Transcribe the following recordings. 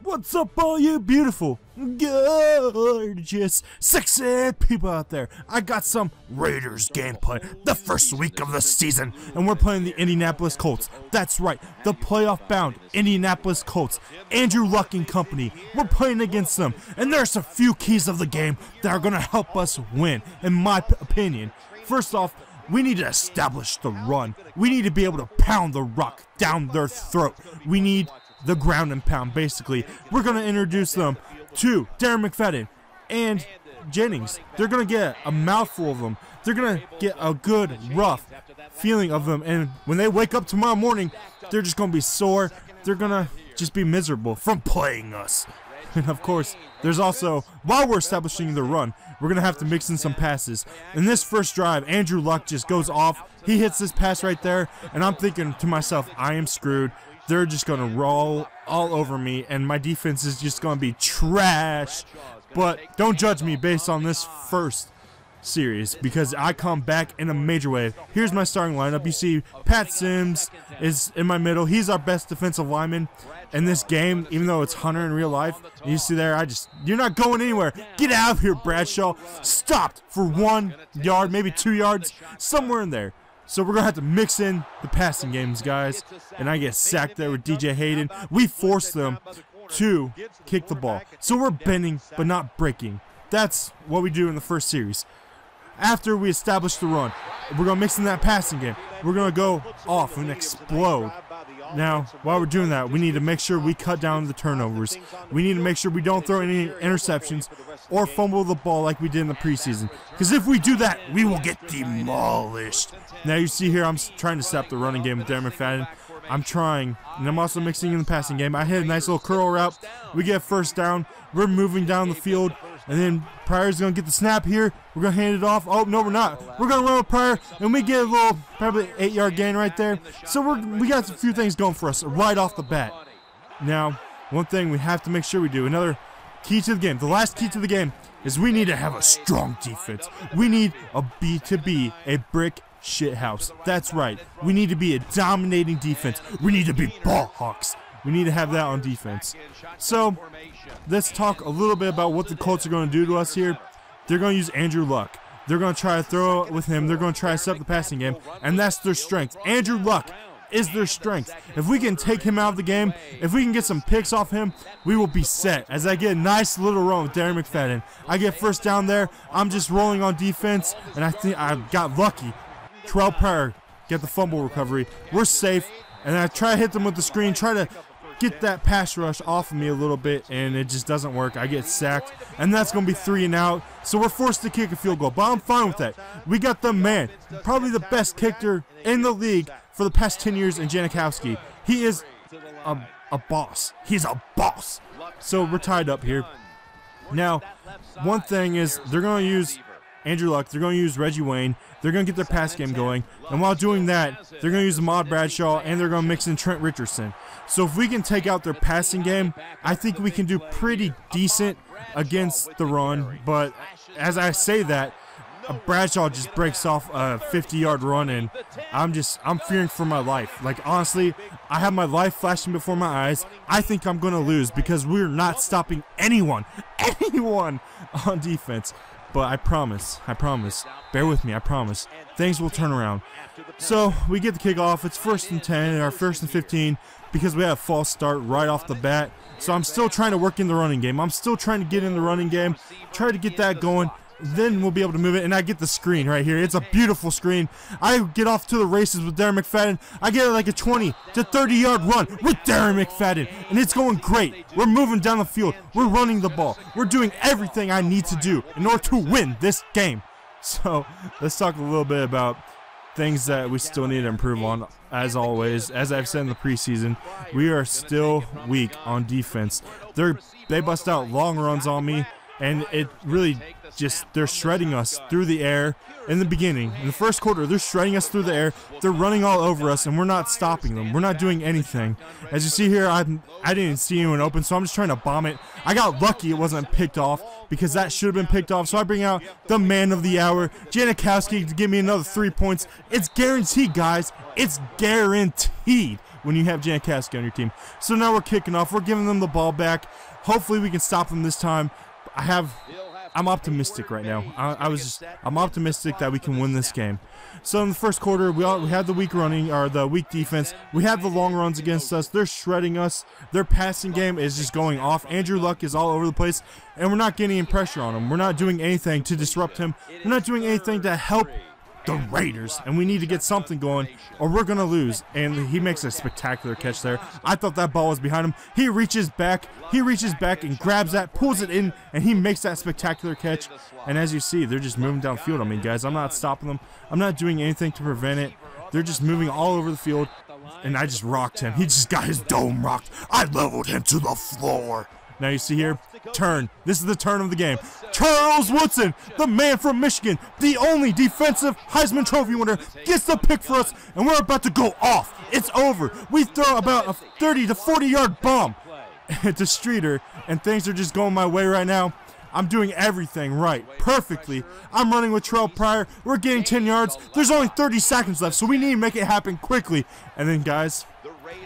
What's up, all you beautiful, gorgeous, sexy people out there? I got some Raiders gameplay, the first week of the season, and we're playing the Indianapolis Colts. That's right, the playoff-bound Indianapolis Colts. Andrew Luck and company. We're playing against them, and there's a few keys of the game that are going to help us win, in my opinion. First off, we need to establish the run. We need to be able to pound the rock down their throat. We need the ground and pound, basically. We're going to introduce them to Darren McFadden and Jennings. They're going to get a mouthful of them. They're going to get a good, rough feeling of them. And when they wake up tomorrow morning, they're just going to be sore. They're going to just be miserable from playing us. And of course, there's also, while we're establishing the run, we're going to have to mix in some passes. In this first drive, Andrew Luck just goes off. He hits this pass right there, and I'm thinking to myself, I am screwed. They're just going to roll all over me, and my defense is just going to be trash. But don't judge me based on this first series, because I come back in a major way. Here's my starting lineup. You see Pat Sims is in my middle. He's our best defensive lineman in this game, even though it's Hunter in real life. And you see there, you're not going anywhere. Get out of here, Bradshaw. Stopped for 1 yard, maybe 2 yards, somewhere in there. So we're going to have to mix in the passing games, guys. And I get sacked there with DJ Hayden. We force them to kick the ball. So we're bending, but not breaking. That's what we do in the first series. After we establish the run, we're going to mix in that passing game. We're going to go off and explode. Now, while we're doing that, we need to make sure we cut down the turnovers. We need to make sure we don't throw any interceptions or fumble the ball like we did in the preseason. Because if we do that, we will get demolished. Now, you see here, I'm trying to set up the running game with Darren McFadden. I'm trying, and I'm also mixing in the passing game. I hit a nice little curl route. We get first down. We're moving down the field. And then Pryor's going to get the snap here. We're going to hand it off. Oh, no, we're not. We're going to run with Pryor, and we get a little, probably 8-yard gain right there. So we got a few things going for us right off the bat. Now, one thing we have to make sure we do, another key to the game, the last key to the game, is we need to have a strong defense. We need to be a brick shit house. That's right. We need to be a dominating defense. We need to be ball hawks. We need to have that on defense. So, let's talk a little bit about what the Colts are going to do to us here. They're going to use Andrew Luck. They're going to try to throw it with him. They're going to try to set up the passing game, and that's their strength. Andrew Luck is their strength. If we can take him out of the game, if we can get some picks off him, we will be set. As I get a nice little run with Darren McFadden. I get first down there. I'm just rolling on defense, and I think I got lucky. Terrell Pryor get the fumble recovery. We're safe, and I try to hit them with the screen, try to get that pass rush off of me a little bit, and it just doesn't work. I get sacked, and that's going to be 3 and out, so we're forced to kick a field goal, but I'm fine with that. We got the man, probably the best kicker in the league for the past 10 years in Janikowski. He is a boss. He's a boss. So we're tied up here. Now, one thing is they're going to use Andrew Luck, they're going to use Reggie Wayne, they're going to get their pass game going, and while doing that, they're going to use Ahmad Bradshaw, and they're going to mix in Trent Richardson. So if we can take out their passing game, I think we can do pretty decent against the run, but as I say that, Bradshaw just breaks off a 50-yard run, and I'm fearing for my life. Like, honestly, I have my life flashing before my eyes. I think I'm going to lose because we're not stopping anyone on defense. But I promise, bear with me, I promise, things will turn around. So, we get the kickoff, it's 1st and 10, or 1st and 15, because we had a false start right off the bat. So I'm still trying to work in the running game. I'm still trying to get in the running game, try to get that going, then we'll be able to move it, and I get the screen right here. It's a beautiful screen. I get off to the races with Darren McFadden. I get like a 20 to 30-yard run with Darren McFadden, and it's going great. We're moving down the field. We're running the ball. We're doing everything I need to do in order to win this game. So let's talk a little bit about things that we still need to improve on. As always, as I've said in the preseason, we are still weak on defense. They bust out long runs on me. and it really just, they're shredding us through the air in the beginning. In the first quarter, they're shredding us through the air. They're running all over us, and we're not stopping them. We're not doing anything. As you see here, I didn't see anyone open, so I'm just trying to bomb it. I got lucky it wasn't picked off, because that should have been picked off. So I bring out the man of the hour, Janikowski, to give me another 3 points. It's guaranteed, guys. It's guaranteed when you have Janikowski on your team. So now we're kicking off. We're giving them the ball back. Hopefully we can stop them this time. I'm optimistic right now. I'm optimistic that we can win this game. So in the first quarter, we had the weak running, or the weak defense. We have the long runs against us. They're shredding us. Their passing game is just going off. Andrew Luck is all over the place, and we're not getting any pressure on him. We're not doing anything to disrupt him. We're not doing anything to help the Raiders, and we need to get something going or we're gonna lose. And he makes a spectacular catch there. I thought that ball was behind him. He reaches back and grabs that, pulls it in, and he makes that spectacular catch. And as you see, they're just moving downfield. I mean, guys, I'm not stopping them. I'm not doing anything to prevent it. They're just moving all over the field, and I just rocked him. He just got his dome rocked. I leveled him to the floor. Now you see here, turn. This is the turn of the game. Charles Woodson, the man from Michigan, the only defensive Heisman Trophy winner, gets the pick for us, and we're about to go off. It's over. We throw about a 30 to 40-yard bomb to Streeter, and things are just going my way right now. I'm doing everything right, perfectly. I'm running with Terrell Pryor. We're getting 10 yards. There's only 30 seconds left, so we need to make it happen quickly. And then, guys,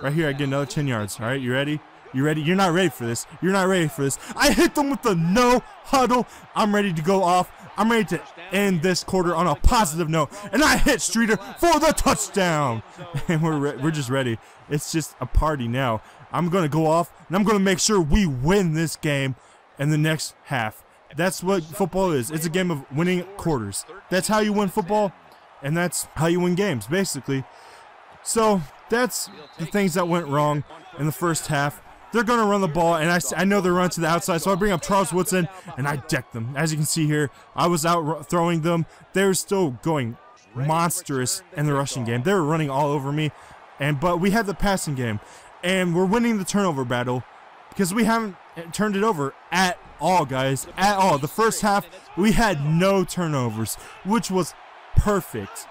right here, I get another 10 yards. All right, you ready? You ready? You're not ready for this. You're not ready for this. I hit them with the no huddle. I'm ready to go off. I'm ready to end this quarter on a positive note. And I hit Streeter for the touchdown. And we're just ready. It's just a party now. I'm going to go off, and I'm going to make sure we win this game in the next half. That's what football is. It's a game of winning quarters. That's how you win football, and that's how you win games, basically. So that's the things that went wrong in the first half. They're going to run the ball, and I know they're running to the outside, so I bring up Charles Woodson, and I deck them. As you can see here, I was out throwing them. They were still going monstrous in the rushing game. They were running all over me, but we had the passing game, and we're winning the turnover battle because we haven't turned it over at all, guys, at all. The first half, we had no turnovers, which was perfect.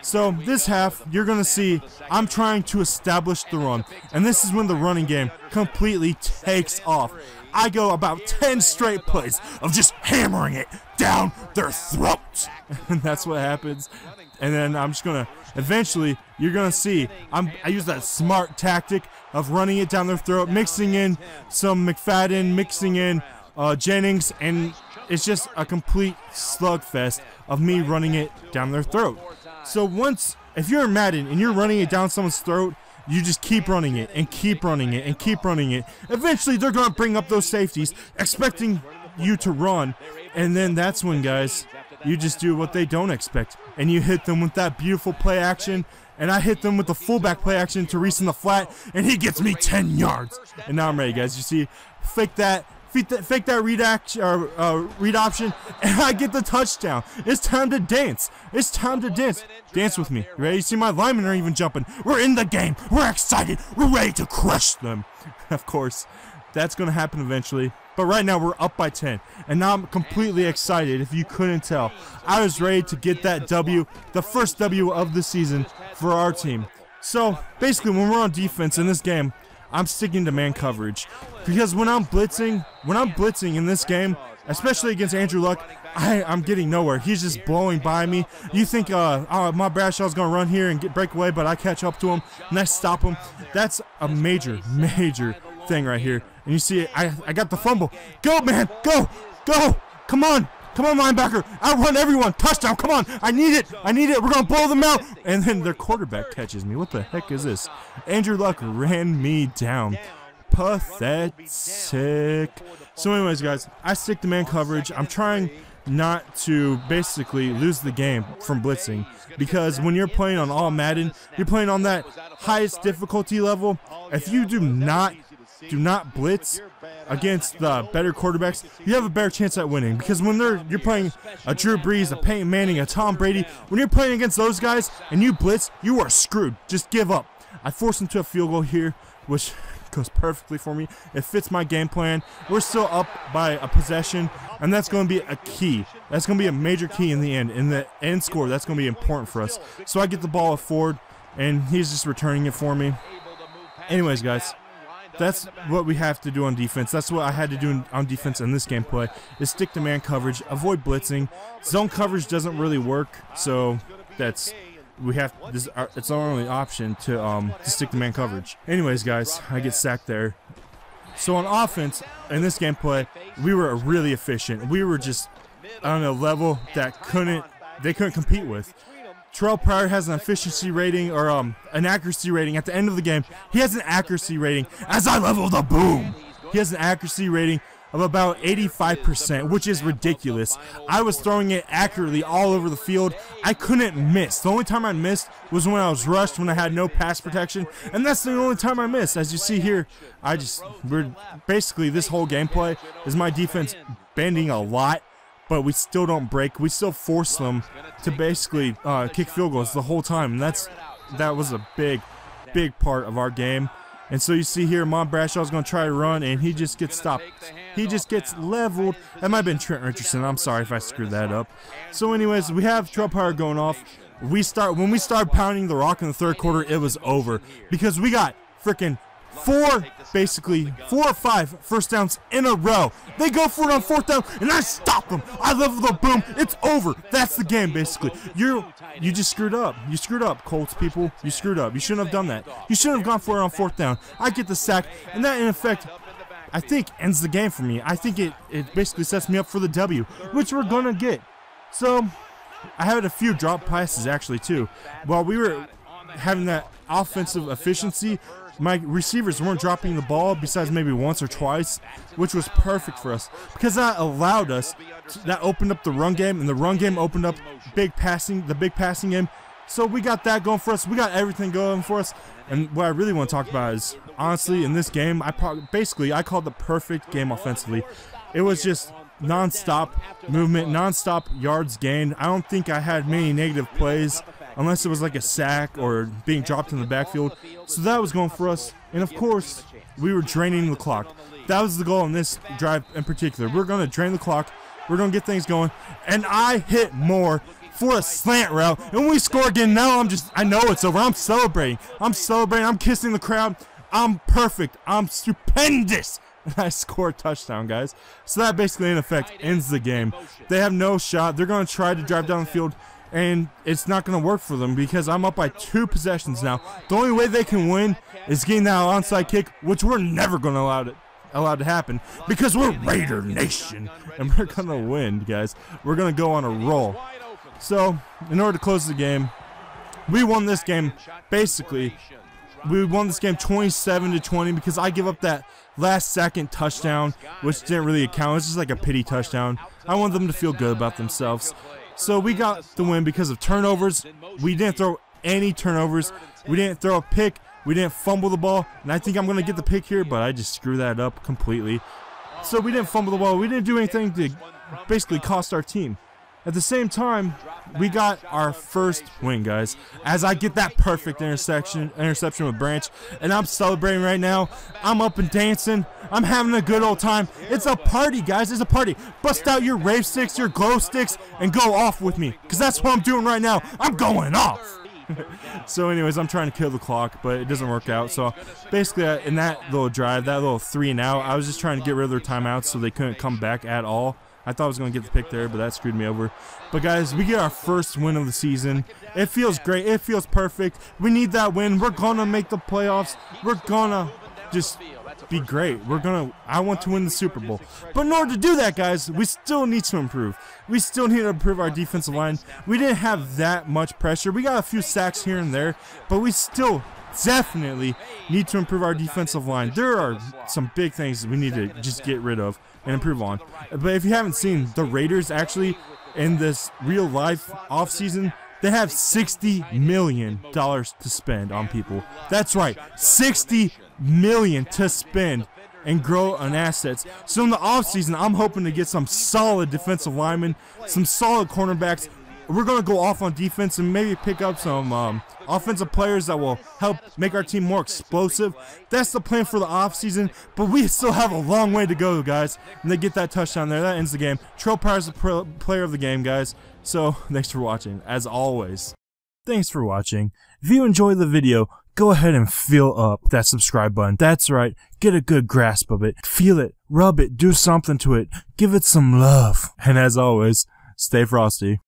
So this half, you're going to see I'm trying to establish the run. And this is when the running game completely takes off. I go about 10 straight plays of just hammering it down their throats. And that's what happens. And then I'm just going to, eventually, you're going to see, I use that smart tactic of running it down their throat, mixing in some McFadden, mixing in Jennings, and it's just a complete slugfest of me running it down their throat. So if you're in Madden and you're running it down someone's throat, you just keep running it and keep running it and keep running it. Eventually, they're going to bring up those safeties, expecting you to run. And then that's when, guys, you just do what they don't expect. And you hit them with that beautiful play action. And I hit them with the fullback play action to Reese in the flat. And he gets me 10 yards. And now I'm ready, guys. You see, fake that read option, and I get the touchdown. It's time to dance. It's time to dance. Dance with me. You ready? You see my linemen are even jumping. We're in the game. We're excited. We're ready to crush them. Of course, that's going to happen eventually. But right now, we're up by 10. And now I'm completely excited, if you couldn't tell. I was ready to get that W, the first W of the season for our team. So, basically, when we're on defense in this game, I'm sticking to man coverage. Because when I'm blitzing in this game, especially against Andrew Luck, I'm getting nowhere. He's just blowing by me. You think, my Bradshaw's going to run here and break away, but I catch up to him, and I stop him. That's a major, major thing right here. And you see, I got the fumble. Go, man, go, go. Come on. Come on, linebacker. Outrun everyone. Touchdown. Come on. I need it. I need it. We're going to blow them out. And then their quarterback catches me. What the heck is this? Andrew Luck ran me down. Pathetic. So anyways, guys, I stick to man coverage. I'm trying not to basically lose the game from blitzing. Because when you're playing on all Madden, you're playing on that highest difficulty level. If you do not blitz against the better quarterbacks, you have a better chance at winning. Because when you're playing a Drew Brees, a Peyton Manning, a Tom Brady, when you're playing against those guys and you blitz, you are screwed. Just give up. I forced him to a field goal here, which goes perfectly for me. It fits my game plan. We're still up by a possession, and that's going to be a key. That's going to be a major key in the end. In the end score, that's going to be important for us. So I get the ball at Ford, and he's just returning it for me. Anyways, guys, that's what we have to do on defense. That's what I had to do on defense in this gameplay, is stick to man coverage, avoid blitzing. Zone coverage doesn't really work, so it's our only option to stick to man coverage. Anyways, guys, I get sacked there. So on offense, in this gameplay, we were really efficient. We were just on a level that they couldn't compete with. Terrell Pryor has an efficiency rating, or an accuracy rating at the end of the game. He has an accuracy rating, as I level the boom, he has an accuracy rating of about 85%, which is ridiculous. I was throwing it accurately all over the field. I couldn't miss. The only time I missed was when I was rushed, when I had no pass protection, and that's the only time I missed. As you see here, basically this whole gameplay is my defense bending a lot, but we still don't break. We still force them to basically kick field goals the whole time. And that was a big part of our game. And so you see here, Mon Bradshaw's going to try to run, and he just gets stopped. He just gets leveled. That might have been Trent Richardson. I'm sorry if I screwed that up. So anyways, we have Terrell Pryor going off. When we started pounding the rock in the third quarter, it was over. Because we got freaking 4 or 5 first downs in a row. They go for it on 4th down, and I stop them. I level the boom. It's over. That's the game, basically. You just screwed up. You screwed up, Colts people. You screwed up. You shouldn't have done that. You shouldn't have gone for it on 4th down. I get the sack, and that, in effect, I think ends the game for me. I think it basically sets me up for the W, which we're going to get. So, I had a few drop passes, actually, too. While we were having that offensive efficiency, my receivers weren't dropping the ball besides maybe once or twice, which was perfect for us because that allowed us, that opened up the run game, and the run game opened up the big passing game. So we got that going for us. We got everything going for us. And what I really want to talk about is, honestly, in this game, I called the perfect game offensively. It was just non-stop movement, non-stop yards gained. I don't think I had many negative plays, unless it was like a sack or being dropped in the backfield. So that was going for us. And of course, we were draining the clock. That was the goal in this drive in particular. We're going to drain the clock. We're going to get things going. And I hit Moore for a slant route. And we score again. Now I know it's over. I'm celebrating. I'm kissing the crowd. I'm perfect. I'm stupendous. And I score a touchdown, guys. So that basically, in effect, ends the game. They have no shot. They're going to try to drive down the field, and it's not going to work for them because I'm up by 2 possessions now. The only way they can win is getting that onside kick, which we're never going to allow to happen because we're Raider Nation, and we're going to win, guys. We're going to go on a roll. So, in order to close the game, we won this game basically. We won this game 27-20 because I give up that last-second touchdown, which didn't really account. It was just like a pity touchdown. I want them to feel good about themselves. So we got the win because of turnovers. We didn't throw any turnovers. We didn't throw a pick. We didn't fumble the ball. And I think I'm going to get the pick here, but I just screwed that up completely. So we didn't fumble the ball. We didn't do anything to basically cost our team. At the same time, we got our first win, guys, as I get that perfect interception with Branch, and I'm celebrating right now. I'm up and dancing. I'm having a good old time. It's a party, guys. It's a party. Bust out your rave sticks, your glow sticks, and go off with me, because that's what I'm doing right now. I'm going off. So anyways, I'm trying to kill the clock, but it doesn't work out. So basically, in that little drive, that little 3 and out, I was just trying to get rid of their timeouts so they couldn't come back at all. I thought I was going to get the pick there, but that screwed me over. But guys, we get our first win of the season. It feels great. It feels perfect. We need that win. We're going to make the playoffs. We're going to just be great. I want to win the Super Bowl. But in order to do that, guys, we still need to improve. We still need to improve our defensive line. We didn't have that much pressure. We got a few sacks here and there, but we still definitely need to improve our defensive line. There are some big things we need to just get rid of and improve on. But if you haven't seen, the Raiders actually in this real life offseason, they have $60 million to spend on people. That's right, $60 million to spend and grow on assets. So in the offseason, I'm hoping to get some solid defensive linemen, some solid cornerbacks, we're going to go off on defense and maybe pick up some offensive players that will help make our team more explosive. That's the plan for the offseason, but we still have a long way to go, guys. And they get that touchdown there. That ends the game. Terrell Pryor's the player of the game, guys. So, thanks for watching, as always. Thanks for watching. If you enjoyed the video, go ahead and feel up that subscribe button. That's right. Get a good grasp of it. Feel it. Rub it. Do something to it. Give it some love. And as always, stay frosty.